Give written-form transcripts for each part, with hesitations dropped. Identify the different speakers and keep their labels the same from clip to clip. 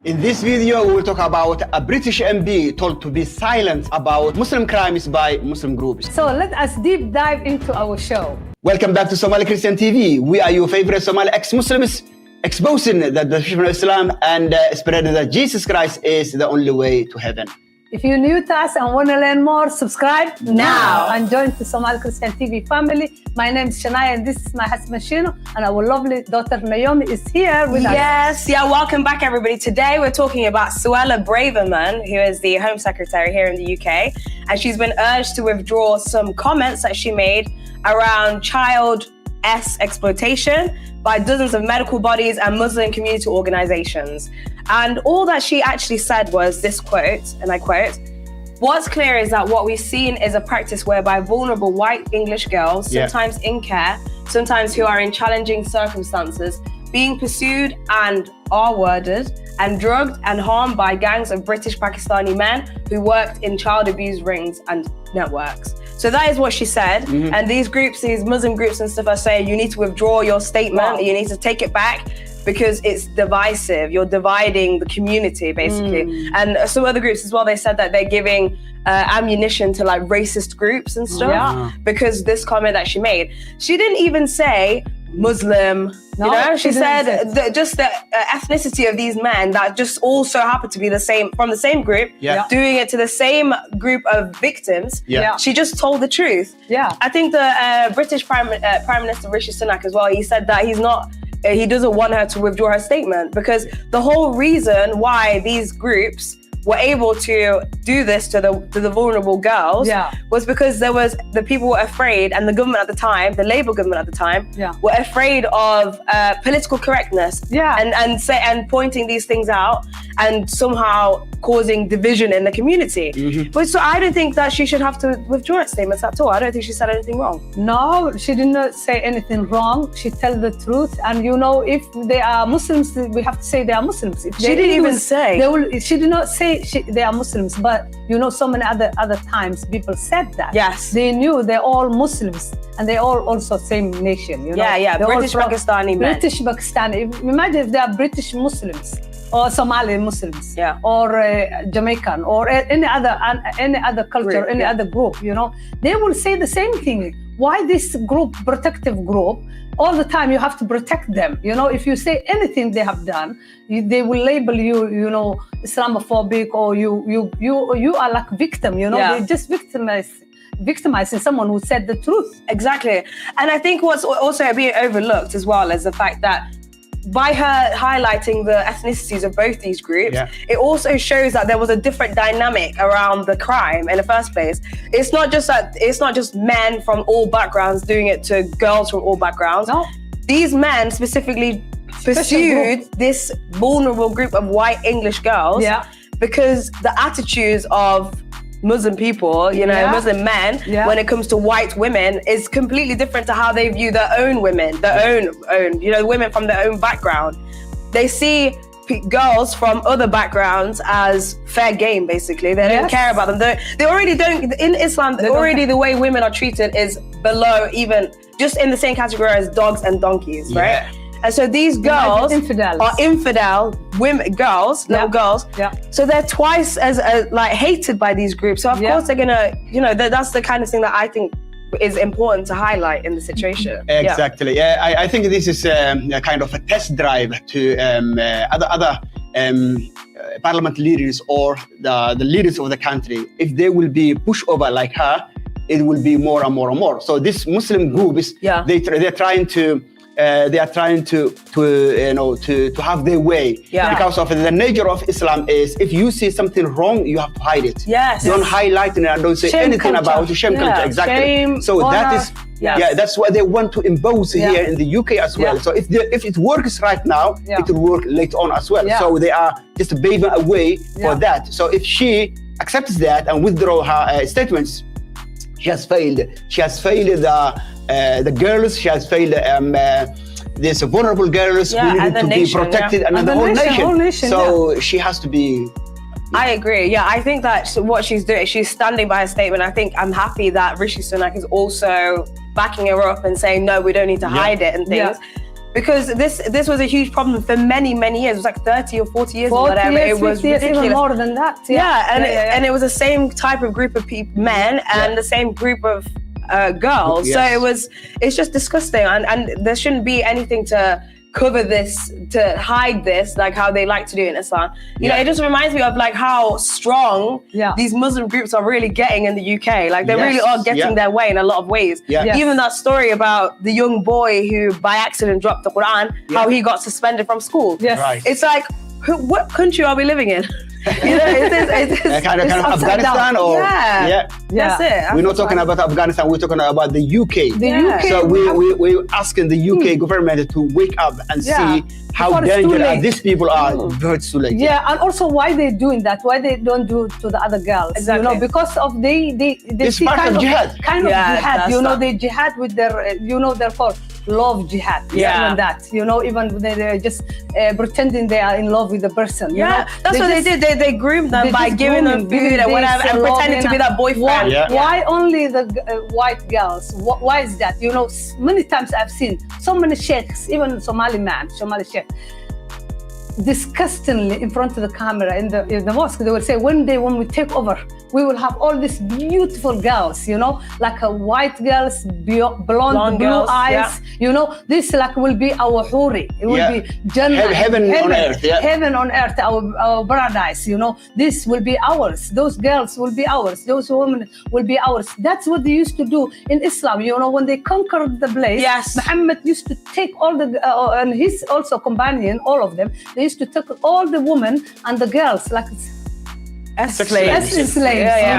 Speaker 1: In this video, we will talk about a British MP told to be silent about Muslim crimes by Muslim groups.
Speaker 2: So let us deep dive into our show.
Speaker 1: Welcome back to Somali Christian TV. We are your favorite Somali ex-Muslims, exposing the definition of Islam and spreading that Jesus Christ is the only way to heaven.
Speaker 2: If you're new to us and want to learn more, subscribe now and join the Somali Christian TV family. My name is Shania and this is my husband Shino, and our lovely daughter Naomi is here with us.
Speaker 3: Welcome back everybody. Today we're talking about Suella Braverman, who is the Home Secretary here in the UK, and she's been urged to withdraw some comments that she made around child exploitation by dozens of medical bodies and Muslim community organizations. And all that she actually said was this quote, and I quote, "What's clear is that what we've seen is a practice whereby vulnerable white English girls, sometimes in care, sometimes who are in challenging circumstances, being pursued and R-worded and drugged and harmed by gangs of British Pakistani men who worked in child abuse rings and networks." So that is what she said. And these groups, these Muslim groups and stuff are saying, you need to withdraw your statement, you need to take it back because it's divisive. You're dividing the community, basically. And some other groups as well, they said that they're giving ammunition to like racist groups and stuff because this comment that she made. She didn't even say Muslim, she said just the ethnicity of these men that just also happen to be the same, from the same group, doing it to the same group of victims. She just told the truth. I think the British Prime Minister Rishi Sunak as well, he said that he doesn't want her to withdraw her statement because the whole reason why these groups were able to do this to the vulnerable girls was because the people were afraid, and the government at the time, the Labour government at the time, were afraid of political correctness and pointing these things out and somehow causing division in the community. But so I don't think that she should have to withdraw her statements at all. I don't think she said anything wrong.
Speaker 2: No, she did not say anything wrong. She told the truth. And if they are Muslims, we have to say they are Muslims. If
Speaker 3: she didn't even say.
Speaker 2: She did not say they are Muslims, but so many other times people said that.
Speaker 3: Yes.
Speaker 2: They knew they're all Muslims and they're all also same nation.
Speaker 3: British Pakistani men.
Speaker 2: British Pakistani. Imagine if they are British Muslims or Somali Muslims, or Jamaican, or any other culture, any other group, they will say the same thing. Why this group, protective group, all the time you have to protect them? If you say anything they have done, they will label you, Islamophobic, or you are like victim. They just victimizing someone who said the truth.
Speaker 3: Exactly. And I think what's also being overlooked as well is the fact that by her highlighting the ethnicities of both these groups, it also shows that there was a different dynamic around the crime in the first place. It's not just men from all backgrounds doing it to girls from all backgrounds. No. These men specifically pursued this vulnerable group of white English girls because the attitudes of Muslim people, Muslim men, when it comes to white women, is completely different to how they view their own women, women from their own background. They see girls from other backgrounds as fair game, basically. They don't care about them. They already don't, in Islam, the way women are treated is below, even just in the same category as dogs and donkeys, right? And so these girls are infidel women, little girls. So they're twice as hated by these groups. So of course they're gonna, that's the kind of thing that I think is important to highlight in the situation.
Speaker 1: Exactly. I think this is a kind of a test drive to other parliament leaders or the leaders of the country. If they will be pushover like her, it will be more and more and more. So this Muslim groups, they're trying to. They are trying to have their way because of the nature of Islam is if you see something wrong, you have to hide it. Don't highlight it and don't say anything about it. Shame culture, exactly.
Speaker 2: Shame,
Speaker 1: so
Speaker 2: honor.
Speaker 1: That is that's what they want to impose here in the UK as well. So if it works right now, it will work later on as well. So they are just paving a way for that. So if she accepts that and withdraw her statements, she has failed. She has failed the girls. She has failed these vulnerable girls who need to be protected, and the whole nation. So she has to be.
Speaker 3: I agree. I think that what she's doing, she's standing by her statement. I think I'm happy that Rishi Sunak is also backing her up and saying, no, we don't need to hide it and things. Because this was a huge problem for many years. It was like 30 or 40 years or whatever.
Speaker 2: Years,
Speaker 3: it was
Speaker 2: 50 years,
Speaker 3: ridiculous.
Speaker 2: even more than that.
Speaker 3: And it was the same type of group of men and the same group of girls.
Speaker 1: Yes.
Speaker 3: So it's just disgusting, and there shouldn't be anything to cover this, to hide this, like how they like to do in Islam. You know, it just reminds me of like how strong these Muslim groups are really getting in the UK. Like they really are getting their way in a lot of ways. Even that story about the young boy who by accident dropped the Quran, how he got suspended from school.
Speaker 1: Right.
Speaker 3: It's like, what country are we living in? You know, it is
Speaker 1: kind of Afghanistan or
Speaker 3: that's it.
Speaker 1: We're not talking about Afghanistan. We're talking about the UK.
Speaker 2: The UK.
Speaker 1: So we're asking the UK government to wake up and see how dangerous these people are. Before it's too late.
Speaker 2: Yeah, and also why they're doing that? Why they don't do it to the other girls?
Speaker 3: Exactly.
Speaker 2: You know, because of they
Speaker 1: It's
Speaker 2: see
Speaker 1: part
Speaker 2: kind
Speaker 1: of jihad.
Speaker 2: Jihad. You know, they jihad with their therefore love jihad. Even that. You know, even they're just pretending they are in love with the person. You know?
Speaker 3: That's what they did. They groomed them by giving them food and whatever, and pretending to be that boyfriend.
Speaker 2: Why only the white girls? Why is that? You know, many times I've seen so many sheikhs, even Somali sheikh, disgustingly in front of the camera in the mosque. They will say, one day when we take over, we will have all these beautiful girls, you know, like white girls, blonde blue
Speaker 3: girls,
Speaker 2: eyes, you know, this like will be our huri. It will be Jannah,
Speaker 1: heaven on earth,
Speaker 2: heaven on earth, our paradise, you know, this will be ours. Those girls will be ours. Those women will be ours. That's what they used to do in Islam, you know, when they conquered the place.
Speaker 3: Yes.
Speaker 2: Muhammad used to take all the, and his also companion, all of them, they used to take all the women and the girls, like
Speaker 3: as
Speaker 2: slaves, you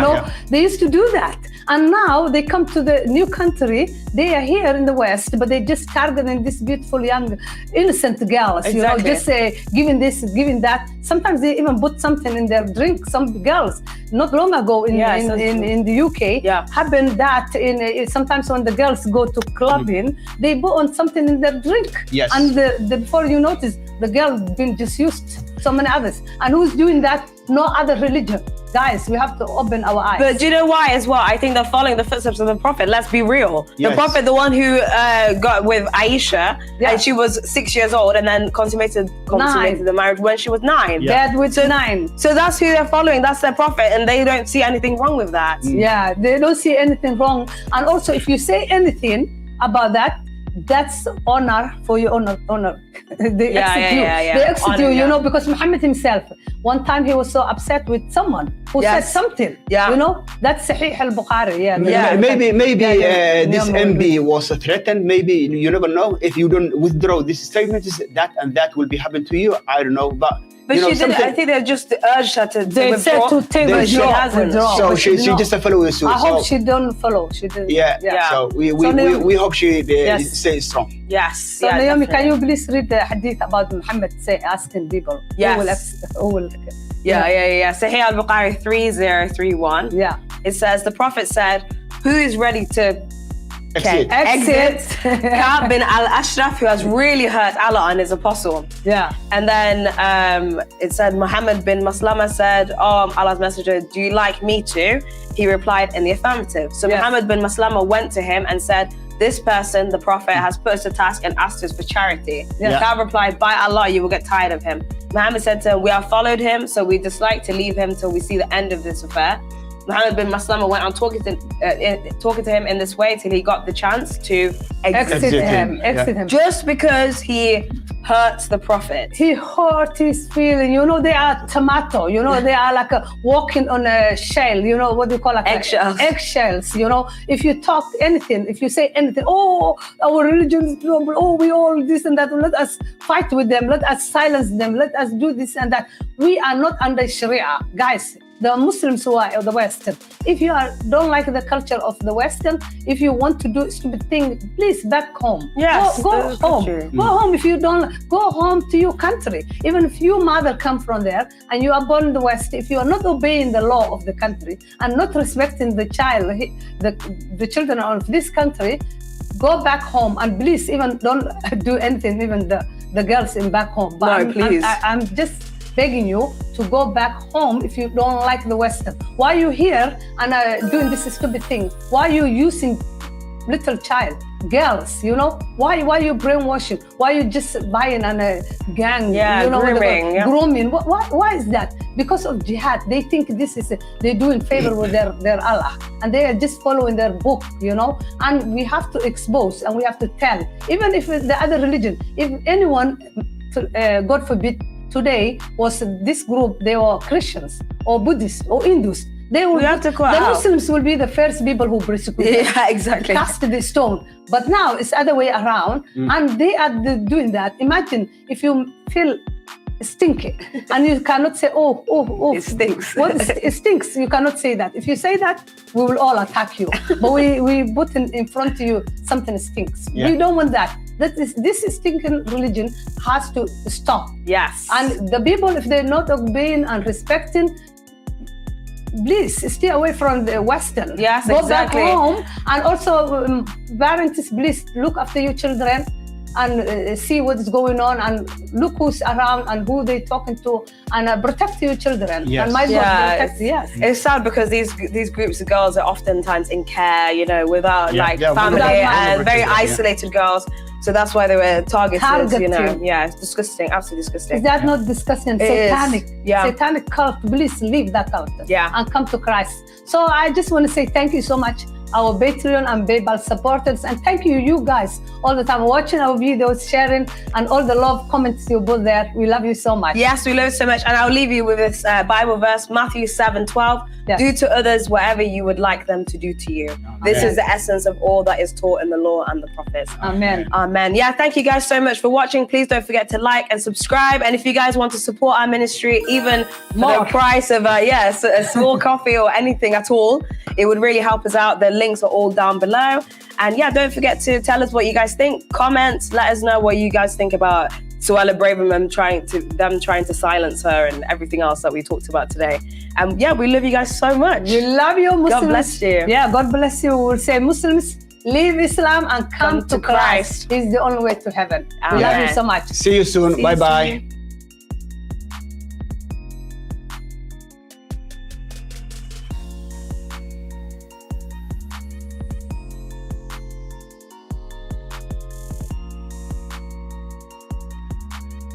Speaker 2: know, they used to do that. And now they come to the new country, they are here in the West, but they just targeting these beautiful young innocent girls, you know, just giving this, giving that. Sometimes they even put something in their drink. Some girls not long ago in the UK happened that sometimes when the girls go to clubbing, they put on something in their drink.
Speaker 1: Yes.
Speaker 2: And before you notice, the girl been disused. So many others. And who's doing that? No other religion. Guys, we have to open our eyes.
Speaker 3: But do you know why as well? I think they're following the footsteps of the Prophet. Let's be real.
Speaker 1: Yes.
Speaker 3: The Prophet, the one who got with Aisha, and she was 6 years old, and then consummated the marriage when she was 9.
Speaker 2: Dead with 9.
Speaker 3: So that's who they're following. That's their Prophet, and they don't see anything wrong with that.
Speaker 2: Yeah, they don't see anything wrong. And also, if you say anything about that, that's honor for your honor. They exit you. They exit you, you know, because Muhammad himself, one time he was so upset with someone who said something. You know, that's Sahih al-Bukhari.
Speaker 1: Maybe this MB was threatened. Maybe you never know. If you don't withdraw this statement, that and that will be happen to you. I don't know, but you know,
Speaker 3: she didn't. I think they just urged her to.
Speaker 2: They said to take withdraw.
Speaker 1: So she just follow suit.
Speaker 2: I hope she don't follow. She didn't.
Speaker 1: So we hope she stays strong.
Speaker 3: Yes.
Speaker 2: So Naomi, can you please read the hadith about Muhammad asking people?
Speaker 3: Yes.
Speaker 2: Who will
Speaker 3: Sahih al-Bukhari 3031. It says the Prophet said, "Who is ready to exit Ka'b bin al-Ashraf, who has really hurt Allah and his apostle?" And then it said Muhammad bin Maslama said, "Oh, Allah's messenger, do you like me to?" He replied in the affirmative. So Muhammad bin Maslama went to him and said, "This person, the Prophet, has put us to task and asked us for charity." Ka'b replied, "By Allah, you will get tired of him." Muhammad said to him, "We have followed him, so we dislike to leave him till we see the end of this affair." Muhammad bin Maslama went on talking to him in this way till he got the chance to exit him. Just because he hurt the Prophet.
Speaker 2: He hurt his feeling. You know, they are tomato. You know, they are like walking on a shell. You know, what do you call it?
Speaker 3: Eggshells.
Speaker 2: Eggshells, you know. If you talk anything, if you say anything, oh, our religion is trouble, oh, we all this and that, let us fight with them, let us silence them, let us do this and that. We are not under Sharia. Guys, the Muslims who are of the Western, if you don't like the culture of the Western, if you want to do stupid thing, please back home.
Speaker 3: Yes,
Speaker 2: go home. Go home. If you don't, go home to your country. Even if your mother come from there and you are born in the West, if you are not obeying the law of the country and not respecting the child, the children of this country, go back home and please even don't do anything, even the girls in back home. But
Speaker 3: please.
Speaker 2: I'm just begging you to go back home if you don't like the Western. Why are you here and doing this stupid thing? Why are you using little child, girls, you know, why you brainwashing? Why you just buying on a gang?
Speaker 3: Yeah,
Speaker 2: you know,
Speaker 3: grooming. Yeah.
Speaker 2: Grooming. Why is that? Because of jihad. They think this is they do in favor with their Allah, and they are just following their book, you know. And we have to expose and we have to tell, even if it's the other religion, if anyone, God forbid, today was this group, they were Christians or Buddhists or Hindus. They will
Speaker 3: have to call
Speaker 2: the
Speaker 3: out.
Speaker 2: Muslims will be the first people who persecute.
Speaker 3: Yeah, exactly.
Speaker 2: Cast the stone. But now it's other way around, and they are doing that. Imagine if you feel stinky and you cannot say, oh,
Speaker 3: It stinks.
Speaker 2: It stinks. You cannot say that. If you say that, we will all attack you. But we put in front of you something stinks.
Speaker 1: Yeah.
Speaker 2: We don't want that. This stinking religion has to stop.
Speaker 3: Yes.
Speaker 2: And the people, if they're not obeying and respecting, please stay away from the Western.
Speaker 3: Yes,
Speaker 2: Go
Speaker 3: exactly.
Speaker 2: back home. And also, parents, please look after your children and see what is going on and look who's around and who they're talking to and protect your children.
Speaker 1: Yes.
Speaker 2: And my God protect, yes.
Speaker 3: It's sad because these groups of girls are oftentimes in care, you know, without family
Speaker 2: without
Speaker 3: and very isolated girls. So that's why they were targeted, you know.
Speaker 2: Targeted.
Speaker 3: Yeah, it's disgusting, absolutely disgusting.
Speaker 2: Is that not disgusting?
Speaker 3: It is.
Speaker 2: Satanic.
Speaker 3: Yeah.
Speaker 2: Satanic cult. Please leave that cult.
Speaker 3: Yeah.
Speaker 2: And come to Christ. So I just want to say thank you so much, our Patreon and PayPal supporters, and thank you guys all the time watching our videos, sharing, and all the love comments you put there. We love you so much.
Speaker 3: Yes, we love it so much. And I'll leave you with this Bible verse, Matthew 7:12.
Speaker 2: Yes.
Speaker 3: Do to others whatever you would like them to do to you. This is the essence of all that is taught in the law and the prophets.
Speaker 2: Amen.
Speaker 3: Amen. Yeah, thank you guys so much for watching. Please don't forget to like and subscribe. And if you guys want to support our ministry, even for the price of a small coffee or anything at all, it would really help us out. The links are all down below. And yeah, don't forget to tell us what you guys think. Comments, let us know what you guys think about Suella Braverman trying to silence her and everything else that we talked about today. And yeah, we love you guys so much.
Speaker 2: We love you, Muslims.
Speaker 3: God bless you.
Speaker 2: Yeah, God bless you. We'll say Muslims, leave Islam and come to Christ. He's the only way to heaven. We love you so much.
Speaker 1: See you soon. Bye-bye.